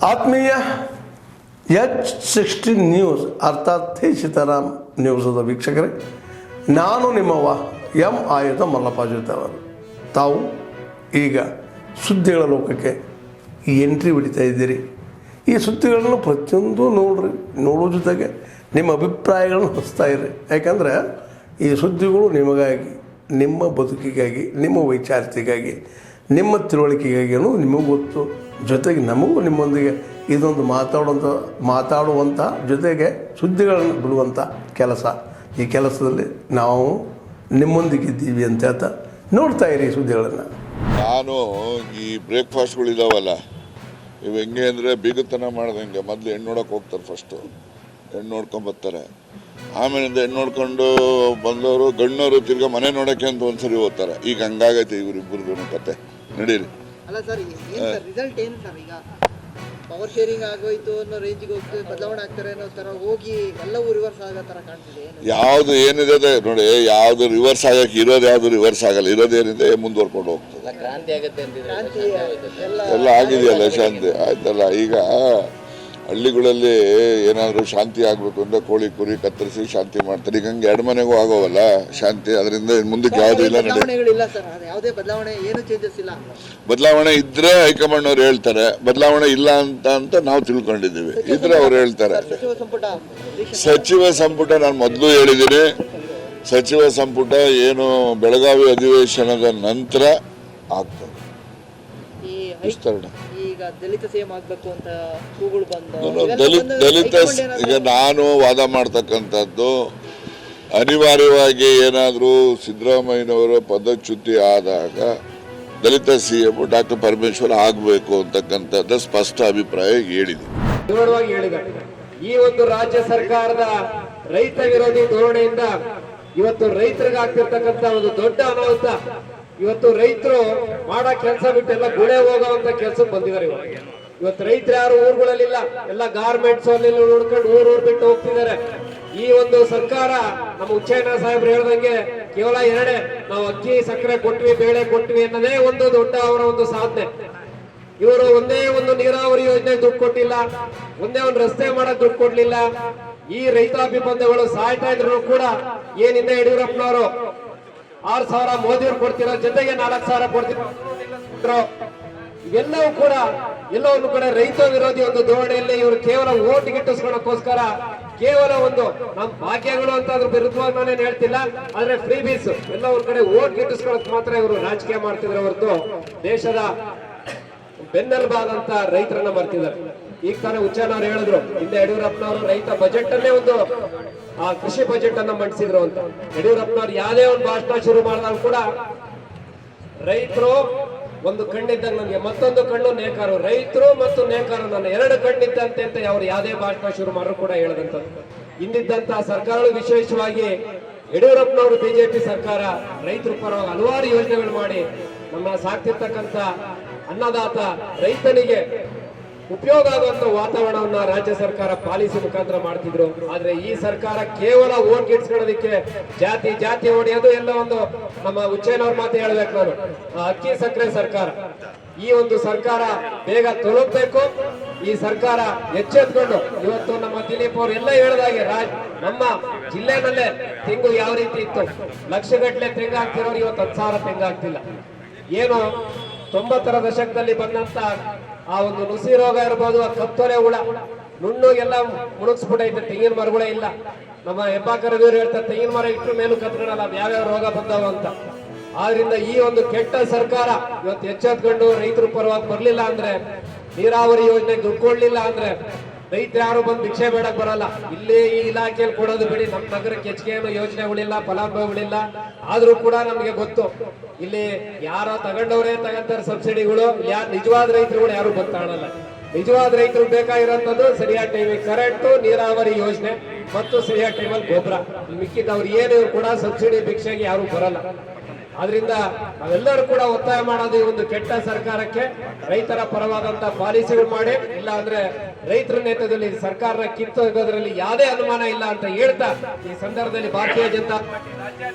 ಆತ್ಮೀಯ H16 news ಅರ್ಥಾತ್ ಸೀತಾರಾಮ್ ನ್ಯೂಸದ ವೀಕ್ಷಕರೇ, ನಾನು ನಿಮ್ಮವ ಎಂ ಆಯುಧ ಮಲ್ಲಪ್ಪ ಜೊತೆವರು. ತಾವು ಈಗ ಸುದ್ದಿಗಳ ಲೋಕಕ್ಕೆ ಎಂಟ್ರಿ ಹೊಡಿತಾ ಇದ್ದೀರಿ. ಈ ಸುದ್ದಿಗಳನ್ನು ಪ್ರತಿಯೊಂದು ನೋಡೋ ಜೊತೆಗೆ ನಿಮ್ಮ ಅಭಿಪ್ರಾಯಗಳನ್ನು ಹೊಸ್ತಾ ಇರಿ. ಯಾಕಂದರೆ ಈ ಸುದ್ದಿಗಳು ನಿಮಗಾಗಿ, ನಿಮ್ಮ ಬದುಕಿಗಾಗಿ, ನಿಮ್ಮ ವೈಚಾರಿಕೆಗಾಗಿ, ನಿಮ್ಮ ತಿಳುವಳಿಕೆಗಾಗಿ ಅನ್ನೋದು ನಿಮಗೂ ಗೊತ್ತು. ಜೊತೆಗೆ ನಮಗೂ ನಿಮ್ಮೊಂದಿಗೆ ಇದೊಂದು ಮಾತಾಡುವಂಥ ಜೊತೆಗೆ ಸುದ್ದಿಗಳನ್ನು ಬಿಡುವಂಥ ಕೆಲಸ. ಈ ಕೆಲಸದಲ್ಲಿ ನಾವು ನಿಮ್ಮೊಂದಿಗಿದ್ದೀವಿ ಅಂತ ಹೇಳ್ತಾ ನೋಡ್ತಾ ಇರಿ ಸುದ್ದಿಗಳನ್ನು. ನಾನು ಈ ಬ್ರೇಕ್ಫಾಸ್ಟ್ಗಳಿದಾವಲ್ಲ, ಇವು ಹೆಂಗೆ ಅಂದರೆ ಬೀಗತನ ಮಾಡ್ದಂಗೆ ಮೊದಲು ಹೆಣ್ಣು ನೋಡೋಕೆ ಹೋಗ್ತಾರೆ. ಫಸ್ಟು ಹೆಣ್ಣು ನೋಡ್ಕೊಂಬರ್ತಾರೆ, ಆಮೇಲಿಂದ ಹೆಣ್ಣು ನೋಡ್ಕೊಂಡು ಬಂದವರು ಗಣ್ಣವರು ತಿರ್ಗಾ ಮನೆ ನೋಡೋಕ್ಕೆ ಅಂತ ಒಂದ್ಸರಿ ಹೋಗ್ತಾರೆ. ಈಗ ಹಂಗಾಗೈತೆ ಇವರಿಬ್ಬರದು ಕತೆ. ನಡೀರಿ. ಅಲ್ಲ ಸರ್, ರಿಸಲ್ಟ್ ಏನು ಸರ್? ಈಗ ಪವರ್ ಶೇರಿಂಗ್ ಆಗೋಯ್ತು ಅನ್ನೋ ರೇಂಜಿಗೆ ಹೋಗ್ತದೆ, ಬದಲಾವಣೆ ಆಗ್ತಾರೆ ಅನ್ನೋ ಥರ ಹೋಗಿ ಎಲ್ಲವೂ ರಿವರ್ಸ್ ಆಗೋ ಥರ ಕಾಣ್ತಿದೆ. ಯಾವುದು ಏನಿದೆ ನೋಡಿ, ಯಾವುದು ರಿವರ್ಸ್ ಆಗಕ್ಕೆ ಇರೋದು, ಯಾವುದು ರಿವರ್ಸ್ ಆಗಲ್ಲ. ಇರೋದೇನಿದೆ ಮುಂದುವರ್ಕೊಂಡು ಹೋಗ್ತದೆ. ಎಲ್ಲ ಆಗಿದೆಯಲ್ಲ, ಶಾಂತಿ ಆಯ್ತಲ್ಲ. ಈಗ ಹಳ್ಳಿಗಳಲ್ಲಿ ಏನಾದರೂ ಶಾಂತಿ ಆಗಬೇಕು ಅಂದರೆ ಕೋಳಿ ಕುರಿ ಕತ್ತರಿಸಿ ಶಾಂತಿ ಮಾಡ್ತಾರೆ. ಈಗ ಹಂಗೆ ಎರಡು ಮನೆಗೂ ಆಗೋವಲ್ಲ ಶಾಂತಿ. ಅದರಿಂದ ಮುಂದಕ್ಕೆ ಯಾವುದೂ ಇಲ್ಲ. ಬದಲಾವಣೆ ಇದ್ರೆ ಹೈಕಮಾಂಡ್ ಅವ್ರು ಹೇಳ್ತಾರೆ, ಬದಲಾವಣೆ ಇಲ್ಲ ಅಂತ ನಾವು ತಿಳ್ಕೊಂಡಿದ್ದೀವಿ. ಇದ್ರೆ ಅವ್ರು ಹೇಳ್ತಾರೆ. ಸಚಿವ ಸಂಪುಟ ನಾನು ಮೊದಲು ಹೇಳಿದ್ದೀನಿ, ಸಚಿವ ಸಂಪುಟ ಏನು ಬೆಳಗಾವಿ ಅಧಿವೇಶನದ ನಂತರ ಆಗ್ತದೆ ವಿಸ್ತರಣೆ. ದಲಿತ ಸಿಎಂ ಆಗಬೇಕು ಅಂತ ಕೂಗುಳು ಬಂದು ದಲಿತ ಈಗ ನಾನು ವಾದ ಮಾಡ್ತಕ್ಕಂಥದ್ದು, ಅನಿವಾರ್ಯವಾಗಿ ಏನಾದರೂ ಸಿದ್ದರಾಮಯ್ಯನವರ ಪದಚ್ಯುತಿ ಆದಾಗ ದಲಿತ ಸಿಎಂ ಡಾಕ್ಟರ್ ಪರಮೇಶ್ವರ್ ಆಗಬೇಕು ಅಂತಕ್ಕಂಥದ್ದು ಸ್ಪಷ್ಟ ಅಭಿಪ್ರಾಯ ಹೇಳಿದೆ. ಈ ಒಂದು ರಾಜ್ಯ ಸರ್ಕಾರದ ರೈತ ವಿರೋಧಿ ಧೋರಣೆಯಿಂದ ಇವತ್ತು ರೈತರಿಗೆ ಆಗ್ತಿರ್ತಕ್ಕಂಥ ಒಂದು ದೊಡ್ಡ ಅನಾಹುತ. ಇವತ್ತು ರೈತರು ಮಾಡೋ ಕೆಲಸ ಬಿಟ್ಟೆಲ್ಲ ಗುಳೆ ಹೋಗುವಂತ ಕೆಲ್ಸಕ್ಕೆ ಬಂದಿದ್ದಾರೆ. ಇವತ್ತು ರೈತರು ಯಾರು ಊರುಗಳಲ್ಲಿಲ್ಲ, ಎಲ್ಲ ಗಾರ್ಮೆಂಟ್ಸ್ ಅಲ್ಲಿ ನೋಡ್ಕೊಂಡು ಊರು ಬಿಟ್ಟು ಹೋಗ್ತಿದ್ದಾರೆ. ಈ ಒಂದು ಸರ್ಕಾರ ನಮ್ಮ ಹುಚ್ಚಯ್ಯನ ಸಾಹೇಬ್ರು ಹೇಳ್ದಂಗೆ ಕೇವಲ ಎರಡೇ, ನಾವು ಅಕ್ಕಿ ಸಕ್ಕರೆ ಕೊಟ್ವಿ, ಬೇಳೆ ಕೊಟ್ವಿ ಅನ್ನೋದೇ ಒಂದು ದೊಡ್ಡ ಅವರ ಒಂದು ಸಾಧನೆ. ಇವರು ಒಂದೇ ಒಂದು ನೀರಾವರಿ ಯೋಜನೆ ದುಡ್ಡು ಕೊಟ್ಟಿಲ್ಲ, ಒಂದೇ ಒಂದು ರಸ್ತೆ ಮಾಡಕ್ ದುಡ್ಡು ಕೊಡ್ಲಿಲ್ಲ. ಈ ರೈತಾಪಿ ಬಂಧುಗಳು ಸಾಯ್ತಾ ಇದ್ರು ಕೂಡ ಏನಿಂದ ಯಡಿಯೂರಪ್ಪನವರು 6,000 ಮೋದಿಯವ್ರು ಕೊಡ್ತಿರೋ, ಜೊತೆಗೆ 4,000 ಕೊಡ್ತಿರೋ. ಇವೆಲ್ಲವೂ ಕೂಡ ಎಲ್ಲೋ ಒಂದು ಕಡೆ ರೈತ ವಿರೋಧಿ ಒಂದು ಧೋರಣೆಯಲ್ಲಿ ಇವರು ಕೇವಲ ಓಟ್ ಗಿಟ್ಟಿಸ್ಕೊಳ್ಳೋಕ್ಕೋಸ್ಕರ ಕೇವಲ ಒಂದು ನಮ್ಮ ಭಾಗ್ಯಗಳು ಅಂತ ಅದ್ರ ವಿರುದ್ಧವಾಗಿ ನಾನೇನು ಹೇಳ್ತಿಲ್ಲ, ಆದ್ರೆ ಫ್ರೀ ಬೀಸ್ ಎಲ್ಲ ಒಂದ್ ಕಡೆ ಓಟ್ ಗಿಟ್ಟಿಸ್ಕೊಳ್ಳೋಕೆ ಮಾತ್ರ ಇವರು ರಾಜಕೀಯ ಮಾಡ್ತಿದ್ರೆ ಹೊರತು ದೇಶದ ಬೆನ್ನೆಲುಬಾದಂತ ರೈತರನ್ನ ಮರ್ತಿದ್ದಾರೆ. ಈಗ ತಾನೇ ಹುಚ್ಚನವ್ರು ಹೇಳಿದ್ರು, ಹಿಂದೆ ಯಡಿಯೂರಪ್ಪನವರು ರೈತ ಬಜೆಟ್ ಅನ್ನೇ ಒಂದು ಕೃಷಿ ಬಜೆಟ್ ಅನ್ನ ಮಂಡಿಸಿದ್ರು ಅಂತ. ಯಡಿಯೂರಪ್ಪನವ್ರು ಯಾವುದೇ ಒಂದು ಭಾಷಣ ಶುರು ಮಾಡಿದಾಗ ಕೂಡ ರೈತರು ಒಂದು ಕಣ್ಣಿದ್ದಾಗ ನನಗೆ ಮತ್ತೊಂದು ಕಣ್ಣು ನೇಕಾರು, ರೈತರು ಮತ್ತು ನೇಕಾರು ನನ್ನ ಎರಡು ಕಣ್ಣಿದ್ದಂತೆ ಅಂತ ಅವ್ರು ಯಾವುದೇ ಭಾಷಣ ಶುರು ಮಾಡಿದ್ರು ಕೂಡ ಹೇಳದಂಥದ್ದು. ಹಿಂದಿದ್ದಂತ ಸರ್ಕಾರಗಳು, ವಿಶೇಷವಾಗಿ ಯಡಿಯೂರಪ್ಪನವರು ಬಿಜೆಪಿ ಸರ್ಕಾರ ರೈತರ ಪರವಾಗಿ ಹಲವಾರು ಯೋಜನೆಗಳು ಮಾಡಿ ನಮ್ಮ ಸಾಕ್ತಿರ್ತಕ್ಕಂಥ ಅನ್ನದಾತ ರೈತನಿಗೆ ಉಪಯೋಗ ಆಗುವಂತ ವಾತಾವರಣವನ್ನ ರಾಜ್ಯ ಸರ್ಕಾರ ಪಾಲಿಸಿ ಮುಖಾಂತರ ಮಾಡ್ತಿದ್ರು. ಆದ್ರೆ ಈ ಸರ್ಕಾರ ಕೇವಲ ಓಟ್ ಗಿಟ್ಸ್ಕೊಳ್ಳೋದಕ್ಕೆ ಜಾತಿ ಹೊಡೆಯೋದು ಎಲ್ಲ ಒಂದು ನಮ್ಮ ಹುಚ್ಚಯ್ಯನವ್ರ ಮಾತು ಹೇಳ್ಬೇಕು ನಾನು, ಅಕ್ಕಿ ಸಕ್ಕರೆ ಸರ್ಕಾರ. ಈ ಒಂದು ಸರ್ಕಾರ ಬೇಗ ತೊಲಗಬೇಕು. ಈ ಸರ್ಕಾರ ಎಚ್ಚೆತ್ಕೊಂಡು ಇವತ್ತು ನಮ್ಮ ದಿಲೀಪ್ ಅವರು ಎಲ್ಲ ಹೇಳಿದಾಗೆ ನಮ್ಮ ಜಿಲ್ಲೆನಲ್ಲೇ ತೆಂಗು ಯಾವ ರೀತಿ ಇತ್ತು, ಲಕ್ಷಗಟ್ಟಲೆ ತೆಂಗು ಹಾಕ್ತಿರೋರು ಇವತ್ತು 10,000 ತೆಂಗು ಆಗ್ತಿಲ್ಲ. ಏನು 90ರ ದಶಕದಲ್ಲಿ ಬಂದಂತ ಆ ಒಂದು ನುಸಿ ರೋಗ ಇರ್ಬೋದು, ಆ ಕತ್ತೊರೆ ಹುಳ ನುಣ್ಣು ಎಲ್ಲ ಮುಳುಗಿಸ್ಬಿಟ್ಟೈತೆ. ತೆಂಗಿನ ಮರಗಳೇ ಇಲ್ಲ. ನಮ್ಮ ಹೆಬ್ಬಾಕರದವ್ರು ಹೇಳ್ತಾರೆ, ತೆಂಗಿನ ಮರ ಇಟ್ಟರು ಮೇಲೂ ಕತ್ಕೊಳ್ಳಲ್ಲ, ಯಾವ್ಯಾವ ರೋಗ ಬಂದಾವ ಅಂತ. ಆದ್ರಿಂದ ಈ ಒಂದು ಕೆಟ್ಟ ಸರ್ಕಾರ ಇವತ್ತು ಎಚ್ಚೆತ್ಕೊಂಡು ರೈತರ ಪರವಾಗಿ ಬರ್ಲಿಲ್ಲ ಅಂದ್ರೆ, ನೀರಾವರಿ ಯೋಜನೆ ದುಡ್ಡು ಕೊಡ್ಲಿಲ್ಲ ಅಂದ್ರೆ ರೈತ ಯಾರು ಬಂದು ಭಿಕ್ಷೆ ಬೇಡಕ್ ಬರಲ್ಲ. ಇಲ್ಲಿ ಈ ಇಲಾಖೆಯಲ್ಲಿ ಕೊಡೋದು ಬಿಡಿ, ನಮ್ಮ ನಗರಕ್ಕೆ ಹೆಚ್ಚಿಗೆ ಏನು ಯೋಜನೆಗಳಿಲ್ಲ, ಫಲಾನುಭವಿಗಳಿಲ್ಲ. ಆದ್ರೂ ಕೂಡ ನಮ್ಗೆ ಗೊತ್ತು, ಇಲ್ಲಿ ಯಾರೋ ತಗೊಂಡವ್ರೆ ತಗೊಂತಾರೆ ಸಬ್ಸಿಡಿಗಳು. ಯಾರು ನಿಜವಾದ ರೈತರುಗಳು ಯಾರು ಬಂತಾಣಲ್ಲ. ನಿಜವಾದ ರೈತರು ಬೇಕಾಗಿರೋಂಥದ್ದು ಸರಿಯಾದ ಟೈಮಿಗೆ ಕರೆಂಟು, ನೀರಾವರಿ ಯೋಜನೆ ಮತ್ತು ಸರಿಯಾದ ಟೈಮಲ್ಲಿ ಗೊಬ್ಬರ. ಮಿಕ್ಕಿದವ್ರು ಏನು ಕೂಡ ಸಬ್ಸಿಡಿ ಭಿಕ್ಷೆಗೆ ಯಾರು ಬರಲ್ಲ. ಆದ್ರಿಂದ ನಾವೆಲ್ಲರೂ ಕೂಡ ಒತ್ತಾಯ ಮಾಡೋದು, ಈ ಒಂದು ಕೆಟ್ಟ ಸರ್ಕಾರಕ್ಕೆ ರೈತರ ಪರವಾದಂತ ಪಾಲಿಸಿಗಳು ಮಾಡಿ, ಇಲ್ಲ ಅಂದ್ರೆ ರೈತರ ನೇತೃತ್ವದಲ್ಲಿ ಸರ್ಕಾರನ ಕಿತ್ತೋಗೋದ್ರಲ್ಲಿ ಯಾವುದೇ ಅನುಮಾನ ಇಲ್ಲ ಅಂತ ಹೇಳ್ತಾ, ಈ ಸಂದರ್ಭದಲ್ಲಿ ಭಾರತೀಯ ಜನತಾ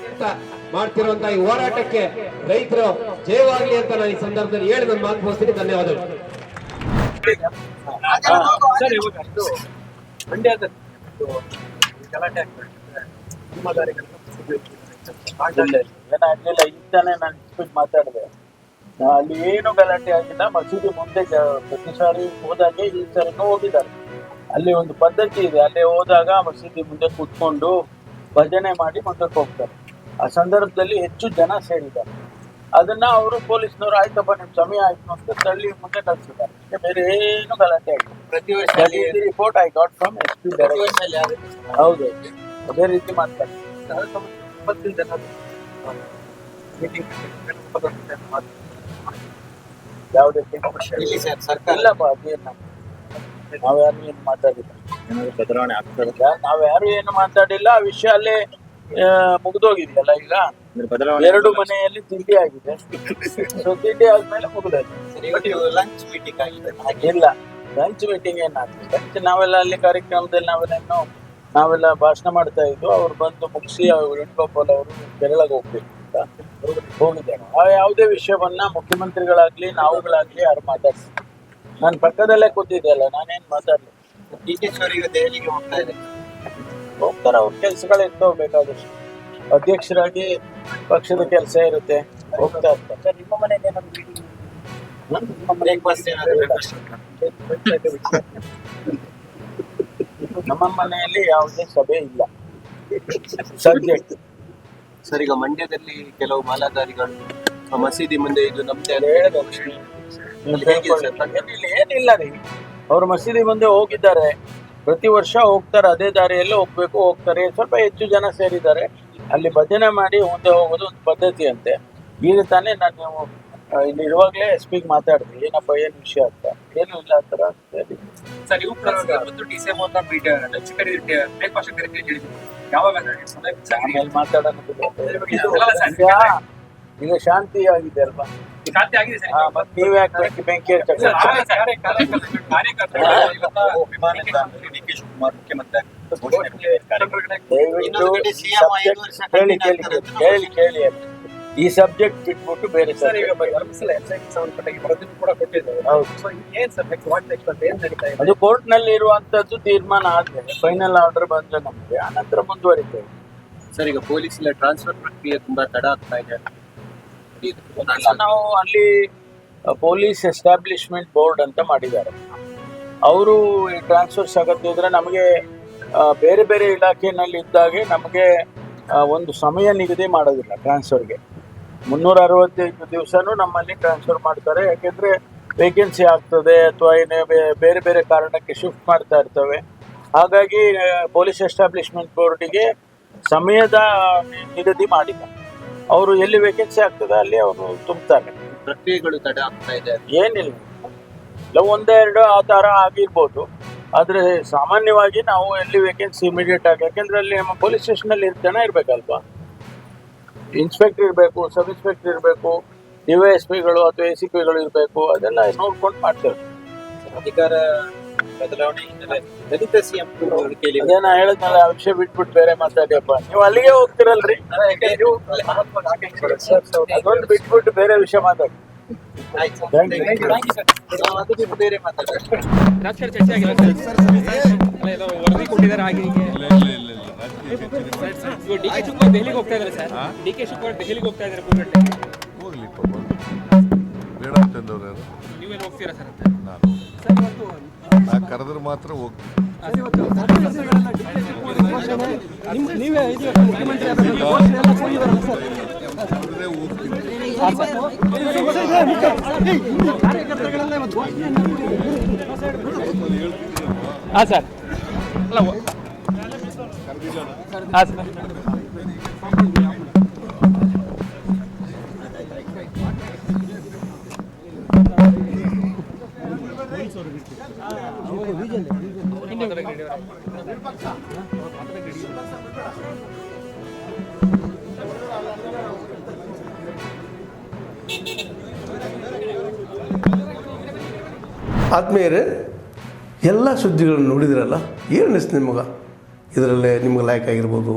ಮಾಡ್ತಿರುವಂತಹ ಈ ಹೋರಾಟಕ್ಕೆ ರೈತರು ಜಯವಾಗ್ಲಿ ಅಂತ ನಾನು ಈ ಸಂದರ್ಭದಲ್ಲಿ ಹೇಳಿ ನನ್ನ ಮಾತು ಮುಗಿಸ್ತೀನಿ. ಧನ್ಯವಾದಗಳು. ಸರ್ ಇವಾಗ ಇದು ಮಂಡ್ಯದ ಗಲಾಟೆ ಆಗ್ತದೆ ನಿಮ್ಮ ದಾರಿಗಳನ್ನು ಏನಾಗ್ಲಿಲ್ಲ. ಈಗ ತಾನೇ ನಾನು ಇಸ್ಪೀಟ್ ಮಾತಾಡಿದೆ, ಅಲ್ಲಿ ಏನು ಗಲಾಟೆ ಆಗಿಲ್ಲ. ಮಸೀದಿ ಮುಂದೆ ಪ್ರತಿ ಸಾರಿ ಹೋದಾಗೆ ಈ ಸರಿನೂ ಹೋಗಿದ್ದಾರೆ. ಅಲ್ಲಿ ಒಂದು ಪದ್ಧತಿ ಇದೆ, ಅಲ್ಲಿ ಹೋದಾಗ ಮಸೀದಿ ಮುಂದೆ ಕೂತ್ಕೊಂಡು ಭಜನೆ ಮಾಡಿ ಮುಂದಕ್ಕೆ ಹೋಗ್ತಾರೆ. ಆ ಸಂದರ್ಭದಲ್ಲಿ ಹೆಚ್ಚು ಜನ ಸೇರಿದ್ದಾರೆ. ಅದನ್ನ ಅವರು ಪೊಲೀಸ್ನವರು ಆಯ್ತಪ್ಪ ನಿಮ್ ಸಮಯ ಆಯ್ತು ಅಂತ ತಳ್ಳಿ ಮುಂದೆ ಕಳಿಸಿದ್ದಾರೆ. ಬೇರೆ ಏನು ಗಲಾಟೆ ಆಗಿಲ್ಲ. ಪ್ರತಿ ವರ್ಷ report I got from SP ಹೌದು, ಅದೇ ರೀತಿ ಮಾಡ್ತಾರೆ. ಯಾವುದಕ್ಕೆ ಇಲ್ಲಪ್ಪ, ಅದೇನು ನಾವ್ಯಾರು ಏನು ಮಾತಾಡಿಲ್ಲ. ಬದಲಾವಣೆ ಆಗ್ತದೆ. ನಾವ್ಯಾರು ಏನು ಮಾತಾಡಿಲ್ಲ. ಆ ವಿಷಯ ಅಲ್ಲೇ ಮುಗಿದೋಗಿದೆಯಲ್ಲ. ಈಗ 2 ಮನೆಯಲ್ಲಿ ತಿಂಡಿ ಆಗಿದೆ. ಸೊ ತಿಂಡಿ ಆದ್ಮೇಲೆ ಮುಗಿದೋಯ್ತು. ಲಂಚ್ ಮೀಟಿಂಗ್ ಆಗಿದೆ. ಇಲ್ಲ, ಲಂಚ್ ಮೀಟಿಂಗ್ ಏನಾಗ್ತದೆ. ಲಂಚ್ ನಾವೆಲ್ಲ ಅಲ್ಲಿ ಕಾರ್ಯಕ್ರಮದಲ್ಲಿ ನಾವೆಲ್ಲ ಭಾಷಣ ಮಾಡ್ತಾ ಇದ್ವು. ಅವ್ರು ಬಂದು ಮುಗಿಸಿ ವೇಣುಗೋಪಾಲ್ ಅವರು ಕೇರಳಕ್ಕೆ ಹೋಗ್ಬೇಕು ಅಂತ ಹೋಗಿದ್ದಾರೆ. ಆ ಯಾವುದೇ ವಿಷಯವನ್ನ ಮುಖ್ಯಮಂತ್ರಿಗಳಾಗ್ಲಿ ನಾವುಗಳಾಗ್ಲಿ ಯಾರು ಮಾತಾಡ್ಸಿ, ನಾನು ಪಕ್ಕದಲ್ಲೇ ಕೂತಿದ್ದೆ ಅಲ್ಲ, ನಾನೇನ್ ಮಾತಾಡ್ಲಿ. DK ಈಗ ದೆಹಲಿಗೆ ಹೋಗ್ತಾ ಇದೆ. ಹೋಗ್ತಾರೆ, ಅವ್ರ ಕೆಲ್ಸಗಳು ಇರ್ತವೆ ಬೇಕಾದಷ್ಟು. ಅಧ್ಯಕ್ಷರಾಗಿ ಪಕ್ಷದ ಕೆಲಸ ಇರುತ್ತೆ, ಹೋಗ್ತಾ ಇರ್ತಾರೆ. ನಿಮ್ಮ ಮನೆಯಲ್ಲಿ ಏನಾದ್ರು ಬ್ರೇಕ್ಫಾಸ್ಟ್ ಏನಾದ್ರು ನಮ್ಮ ಮನೆಯಲ್ಲಿ ಯಾವುದೇ ಸಭೆ ಇಲ್ಲ ಸದ್ಯಕ್ಕೆ. ಸರ್, ಈಗ ಮಂಡ್ಯದಲ್ಲಿ ಕೆಲವು ಮಾಲಾಧಾರಿಗಳು ಮಸೀದಿ ಮುಂದೆ ಇದು ನಮ್ದೇ ಏನಿಲ್ಲ ರೀ, ಅವ್ರು ಮಸೀದಿ ಮುಂದೆ ಹೋಗಿದ್ದಾರೆ. ಪ್ರತಿ ವರ್ಷ ಹೋಗ್ತಾರೆ, ಅದೇ ದಾರಿಯಲ್ಲಿ ಹೋಗ್ತಾರೆ. ಸ್ವಲ್ಪ ಹೆಚ್ಚು ಜನ ಸೇರಿದ್ದಾರೆ. ಅಲ್ಲಿ ಭಜನೆ ಮಾಡಿ ಮುಂದೆ ಹೋಗೋದು ಒಂದು ಪದ್ಧತಿ ಅಂತೆ. ಈಗ ತಾನೇ ನಾನು ಇಲ್ಲಿ ಇರುವಾಗಲೇ SP ಮಾತಾಡಿದೆ, ಏನಪ್ಪ ಏನು ವಿಷಯ ಅಂತ. ಏನು ಇಲ್ಲ ಆ ಥರ ಸರ್, ಇವು ಡಿಸೆಂಬರ್ ಬ್ರೇಕ್ಫಾಸ್ಟ್ ಯಾವಾಗ ಆಮೇಲೆ ಮಾತಾಡೋಣ. ಈಗ ಶಾಂತಿ ಆಗಿದೆ ಅಲ್ವಾ? ಶಾಂತಿ ಆಗಿದೆ ಸರ್. ಮತ್ತೆ ನೀವ್ ಯಾಕೆ ಬೆಂಕಿ ಕಾರ್ಯಕರ್ತರು DK ಶಿವಕುಮಾರ್ ಮುಖ್ಯಮಂತ್ರಿ ಕೇಳಿ ಈ ಸಬ್ಜೆಕ್ಟ್ ಬಿಟ್ಬಿಟ್ಟು ಬೇರೆ ಸರ್ ಈಗ ಧರ್ಮಸ್ಥಳ ಸಂಬಂಧಪಟ್ಟಾಗಿ ವರದಿನೂ ಕೂಡ ಕೊಟ್ಟಿದ್ದೇವೆ. ಏನ್ ಸರ್ ನೆಕ್ಸ್ಟ್ ಏನ್ ನಡೀತಾ ಇದೆ? ಅದು ಕೋರ್ಟ್ ನಲ್ಲಿ ಇರುವಂತದ್ದು ತೀರ್ಮಾನ ಆದ್ಮೇಲೆ ಫೈನಲ್ ಆರ್ಡರ್ ಬಂದ್ರೆ ನಮಗೆ ಆನಂತರ ಮುಂದುವರಿತೇವೆ. ಸರ್, ಈಗ ಪೊಲೀಸ್ ಟ್ರಾನ್ಸ್ಫರ್ ಪ್ರಕ್ರಿಯೆ ತುಂಬಾ ತಡ ಆಗ್ತಾ ಇದೆ. ನಾವು ಅಲ್ಲಿ ಪೊಲೀಸ್ ಎಸ್ಟಾಬ್ಲಿಷ್ಮೆಂಟ್ ಬೋರ್ಡ್ ಅಂತ ಮಾಡಿದ್ದಾರೆ. ಅವರು ಈ ಟ್ರಾನ್ಸ್ಫರ್ಸ್ ಆಗತ್ತೆ ಇದ್ರೆ ನಮಗೆ ಬೇರೆ ಬೇರೆ ಇಲಾಖೆಯಲ್ಲಿ ಇದ್ದಾಗೆ ನಮಗೆ ಒಂದು ಸಮಯ ನಿಗದಿ ಮಾಡೋದಿಲ್ಲ ಟ್ರಾನ್ಸ್ಫರ್ಗೆ. 365 ದಿವಸನೂ ನಮ್ಮಲ್ಲಿ ಟ್ರಾನ್ಸ್ಫರ್ ಮಾಡ್ತಾರೆ. ಯಾಕೆಂದ್ರೆ ವೇಕೆನ್ಸಿ ಆಗ್ತದೆ ಅಥವಾ ಏನೇ ಬೇರೆ ಬೇರೆ ಕಾರಣಕ್ಕೆ ಶಿಫ್ಟ್ ಮಾಡ್ತಾ ಇರ್ತವೆ. ಹಾಗಾಗಿ ಪೊಲೀಸ್ ಎಸ್ಟಾಬ್ಲಿಷ್ಮೆಂಟ್ ಬೋರ್ಡಿಗೆ ಸಮಯದ ನಿಗದಿ ಮಾಡಿಲ್ಲ. ಅವರು ಎಲ್ಲಿ ವೇಕೆನ್ಸಿ ಆಗ್ತದೆ ಅಲ್ಲಿ ಅವರು ತುಂಬ್ತಾರೆ. ಪ್ರಕ್ರಿಯೆಗಳು ತಡ ಆಗ್ತಾ ಇದೆ. ಏನಿಲ್ಲ, ಇಲ್ಲ 1-2 ಆ ಥರ ಆಗಿರ್ಬೋದು. ಆದರೆ ಸಾಮಾನ್ಯವಾಗಿ ನಾವು ಎಲ್ಲಿ ವೇಕೆನ್ಸಿ ಇಮಿಡಿಯೇಟ್ ಆಗಿ, ಯಾಕೆಂದ್ರೆ ಅಲ್ಲಿ ನಮ್ಮ ಪೊಲೀಸ್ ಸ್ಟೇಷನಲ್ಲಿ ಜನ ಇರಬೇಕಲ್ವಾ. ಇನ್ಸ್ಪೆಕ್ಟರ್ ಇರಬೇಕು, ಸಬ್ ಇನ್ಸ್ಪೆಕ್ಟರ್ ಇರಬೇಕು, DYSPಗಳು ಅಥವಾ ACPಗಳು ಇರಬೇಕು. ಅದೆಲ್ಲ ನೋಡ್ಕೊಂಡು ಮಾಡ್ತೇವೆ. ಅಧಿಕಾರ ಬದಲಾವಣೆ ದಲಿತ CM ಅದೇನ ಹೇಳಿದ್ನಲ್ಲ, ಆ ವಿಷಯ ಬಿಟ್ಬಿಟ್ಟು ಬೇರೆ ಮಾತಾಡಿಯಪ್ಪ. ನೀವು ಅಲ್ಲಿಗೆ ಹೋಗ್ತಿರಲ್ರಿ, ಅದೊಂದು ಬಿಟ್ಬಿಟ್ಟು ಬೇರೆ ವಿಷಯ ಮಾತಾಡಿ. ಬೇರೆ ಮಾತಾಡ್ತಾರೆ. ರಾಜಕೀಯ ಚರ್ಚೆ ಆಗಿಲ್ಲ ಸರ್. ವರದಿ ಕೊಟ್ಟಿದ್ದಾರೆ ಹಾಗೆ ಹೀಗೆ. DK ಶಿವಕುಮಾರ್ ದೆಹಲಿಗೆ ಹೋಗ್ತಾ ಇದ್ದಾರೆ ಸರ್. DK ಶಿವಕುಮಾರ್ ದೆಹಲಿಗೆ ಹೋಗ್ತಾ ಇದ್ದಾರೆ ಕೂತ್ಗಟ್ಟೆಗೆ. ಹೋಗ್ಲಿಪ್ಪ ಬೇಡ ಅಂತಂದವ್ರು ಯಾರು? ನೀವೇನು ಹೋಗ್ತೀರಾ ಸರ್ ಅಂತ? ನಾ ಕರೆದ್ರೆ ಮಾತ್ರ ಹೋಗ್ತೀನಿ. ಹಾಂ ಸರ್. ಅಲ್ಲ ಹಾಂ ಸರ್. ಆತ್ಮೀಯರೇ, ಎಲ್ಲ ಸುದ್ದಿಗಳನ್ನು ನೋಡಿದ್ರಲ್ಲ, ಏನು ಅನಿಸ್ತು ನಿಮಗೆ? ಇದರಲ್ಲೇ ನಿಮ್ಗೆ ಲೈಕ್ ಆಗಿರ್ಬೋದು,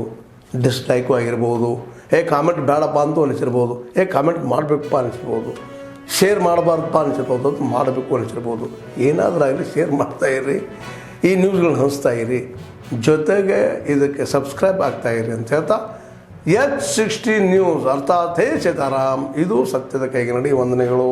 ಡಿಸ್ಲೈಕು ಆಗಿರ್ಬೋದು, ಕಾಮೆಂಟ್ ಬೇಡಪ್ಪ ಅಂತೂ ಅನಿಸಿರ್ಬೋದು, ಕಾಮೆಂಟ್ ಮಾಡಬೇಕಪ್ಪ ಅನಿಸ್ಬೋದು. ಶೇರ್ ಮಾಡಬಾರ್ದಪ್ಪ ಅನಿಸಿರ್ಬೋದು, ಅದು ಮಾಡಬೇಕು ಅನಿಸಿರ್ಬೋದು. ಏನಾದರೂ ಆಗಲಿ ಶೇರ್ ಮಾಡ್ತಾಯಿರಿ, ಈ ನ್ಯೂಸ್ಗಳನ್ನ ಹಂಚ್ತಾ ಇರಿ, ಜೊತೆಗೆ ಇದಕ್ಕೆ ಸಬ್ಸ್ಕ್ರೈಬ್ ಆಗ್ತಾಯಿರಿ ಅಂತ ಹೇಳ್ತಾ H16 ನ್ಯೂಸ್ ಅರ್ಥಾತ್ ಹೇ ಸೀತಾರಾಮ್, ಇದು ಸತ್ಯದ ಕೈಗೆ ನಡಿ. ವಂದನೆಗಳು.